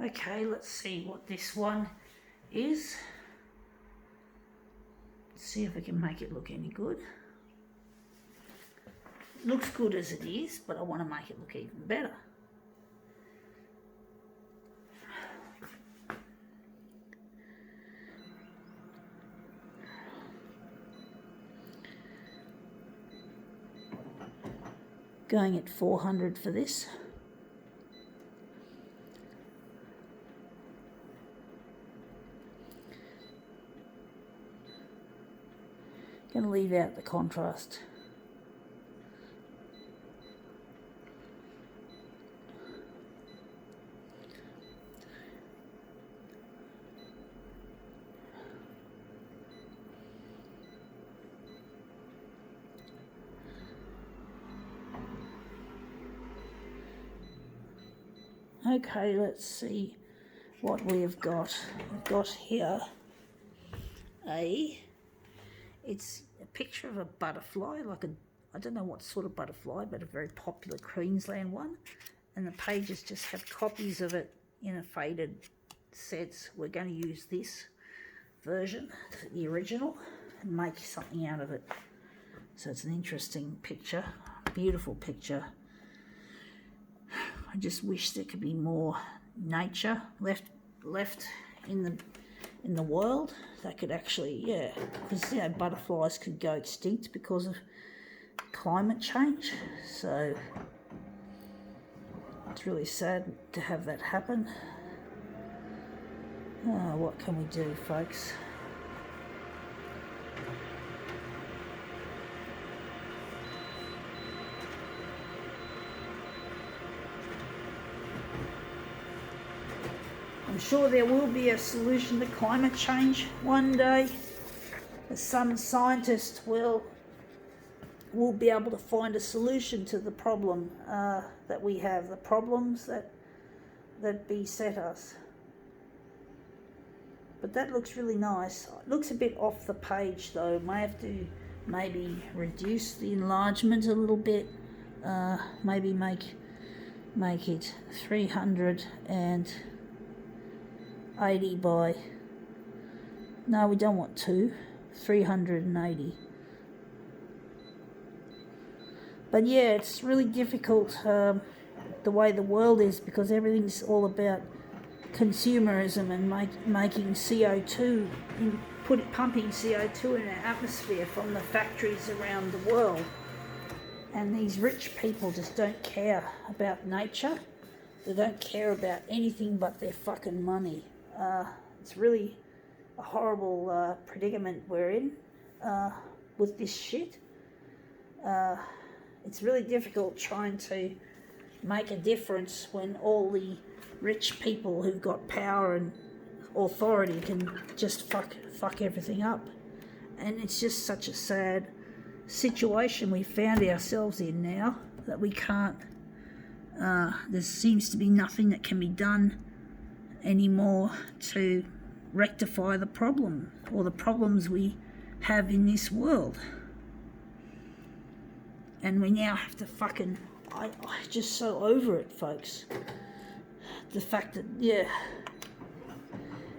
Okay, let's see what this one is. Let's see if we can make it look any good. It looks good as it is, but I want to make it look even better. Going at 400 for this. Going to leave out the contrast. Okay, let's see what we have got. We've got here it's a picture of a butterfly, I don't know what sort of butterfly, but a very popular Queensland one. And the pages just have copies of it in a faded sets. We're going to use this version, the original, and make something out of it. So it's an interesting picture, beautiful picture. I just wish there could be more nature left in the world that could actually, because butterflies could go extinct because of climate change. So it's really sad to have that happen. What can we do, folks? I'm sure there will be a solution to climate change one day. Some scientists will be able to find a solution to the problem that we have, the problems that beset us. But that looks really nice. It looks a bit off the page though. May have to maybe reduce the enlargement a little bit. Maybe make it 380 by, no, we don't want 380. But yeah, it's really difficult the way the world is, because everything's all about consumerism and making CO2, pumping CO2 in our atmosphere from the factories around the world. And these rich people just don't care about nature. They don't care about anything but their fucking money. It's really a horrible predicament we're in with this shit. It's really difficult trying to make a difference when all the rich people who've got power and authority can just fuck everything up. And it's just such a sad situation we found ourselves in now, that we can't, there seems to be nothing that can be done anymore to rectify the problem or the problems we have in this world. And we now have to fucking, I'm just so over it, folks. The fact that,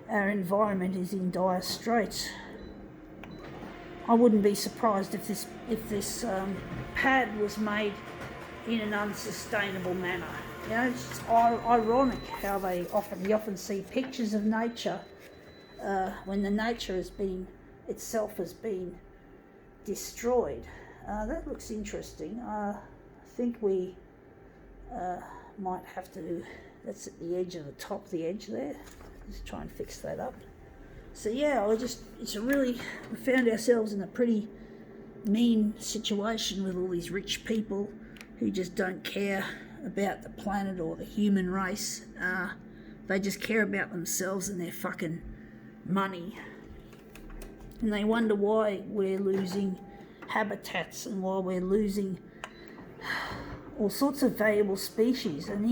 our environment is in dire straits. I wouldn't be surprised if this pad was made in an unsustainable manner. You know, it's just ironic how you often see pictures of nature when the nature itself has been destroyed. That looks interesting. I think we might have to, that's at the edge of the edge there. Just try and fix that up. So yeah, we found ourselves in a pretty mean situation with all these rich people who just don't care about the planet or the human race. They just care about themselves and their fucking money. And they wonder why we're losing habitats and why we're losing all sorts of valuable species, and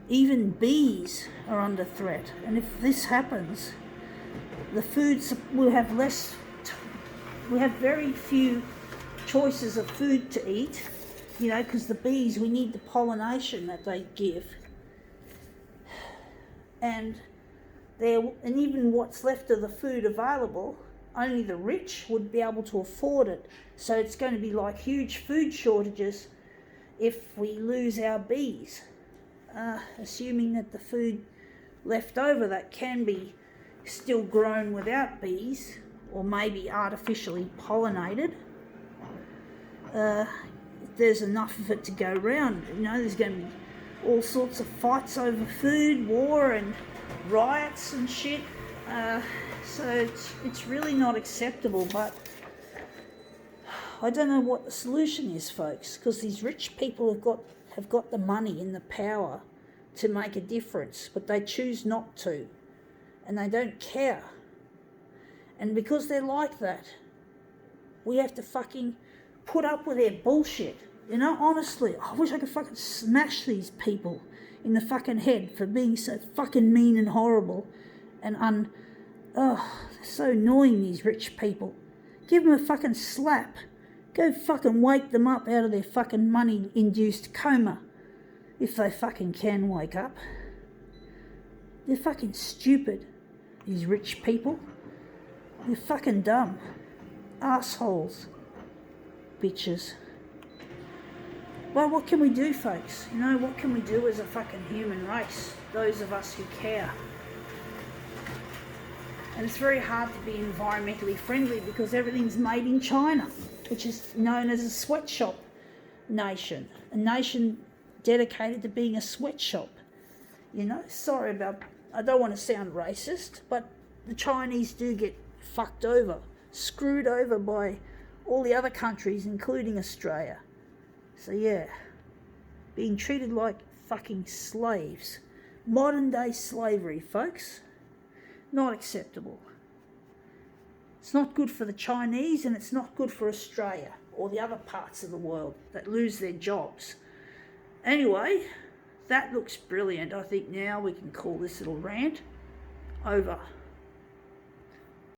even bees are under threat. And if this happens, we'll have very few choices of food to eat, because the bees, we need the pollination that they give. and even what's left of the food available, only the rich would be able to afford it. So it's going to be like huge food shortages if we lose our bees, assuming that the food left over that can be still grown without bees, or maybe artificially pollinated, there's enough of it to go round. There's going to be all sorts of fights over food, war and riots and shit. So it's really not acceptable, but I don't know what the solution is, folks, because these rich people have got the money and the power to make a difference, but they choose not to, and they don't care. And because they're like that, we have to fucking put up with their bullshit. Honestly, I wish I could fucking smash these people in the fucking head for being so fucking mean and horrible and they're so annoying, these rich people. Give them a fucking slap. Go fucking wake them up out of their fucking money-induced coma, if they fucking can wake up. They're fucking stupid, these rich people. They're fucking dumb. Assholes. Bitches. Well, what can we do, folks? What can we do as a fucking human race? Those of us who care. And it's very hard to be environmentally friendly because everything's made in China, which is known as a sweatshop nation. A nation dedicated to being a sweatshop. Sorry about, I don't want to sound racist, but the Chinese do get fucked over, screwed over by all the other countries, including Australia. So yeah, being treated like fucking slaves. Modern day slavery, folks. Not acceptable. It's not good for the Chinese, and it's not good for Australia or the other parts of the world that lose their jobs. Anyway, that looks brilliant. I think now we can call this little rant over.